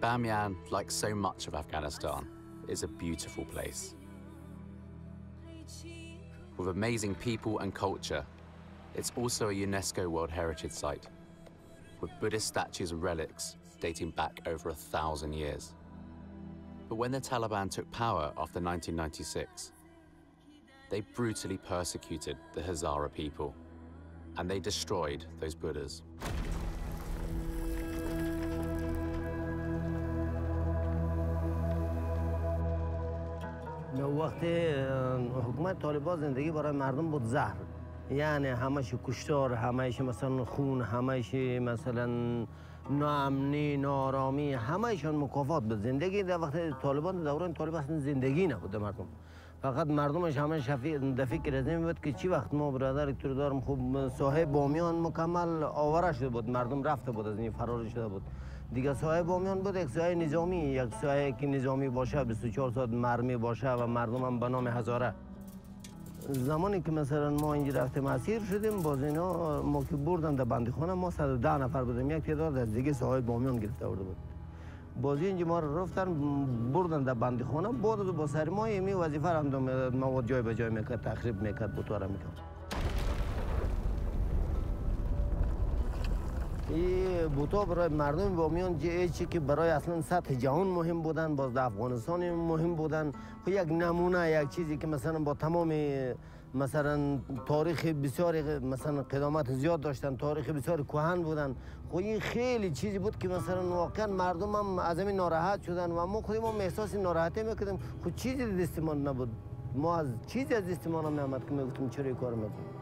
Bamiyan, like so much of Afghanistan, is a beautiful place. With amazing people and culture, it's also a UNESCO World Heritage Site, with Buddhist statues and relics dating back over 1,000 years. But when the Taliban took power after 1996, they brutally persecuted the Hazara people, and they destroyed those Buddhas. وقتی حکومت طالبان زندگی برای مردم بود زهر، یعنی همش کشتار، همش مثلا خون، همش مثلا ناامنی، نارامی، همهشون مکافات بود. زندگی در وقت طالبان، دوران طالبان اصلا زندگی نبود مردم، فقط مردمش همه در فکر از این بود که چی وقت ما برادر تو دارم خوب ساحه بامیان مکمل آواره شده بود، مردم رفته بود از این فرار شده بود دیگه. ساحه بامیان بود یک ساحه نظامی، یک ساحه که نظامی باشه 24 ساعت مرمی باشه و مردم هم به نام هزاره. زمانی که مثلا ما اینجا رفتیم اسیر شدیم، باز اینا ما که بردن در بندیخانه، ما 110 نفر بودیم، یک تعداد از دیگه ساحه بامیان گرفته بود. بازی اینجا ما رو رفتن بردن در بندیخانه، بعد با سر ما یمی وظیفه را انجام مواد جای به جای میکرد، تخریب میکرد، بطوره میکرد. این بوتا برای مردم بامیان چی که برای اصلا سطح جهان مهم بودن، باز در افغانستان مهم بودن. یک نمونه، یک چیزی که مثلا با تمام مثلا تاریخ بسیار مثلا قدامت زیاد داشتن، تاریخ بسیار کهن بودن. خب این خیلی چیزی بود که مثلا واقعا مردم هم از این ناراحت شدن و ما خودمون هم احساس ناراحتی میکردیم. خب چیزی دست ما نبود، ما از چیزی از دست ما نمیامد که میگفتیم چرا این کارو میکنیم.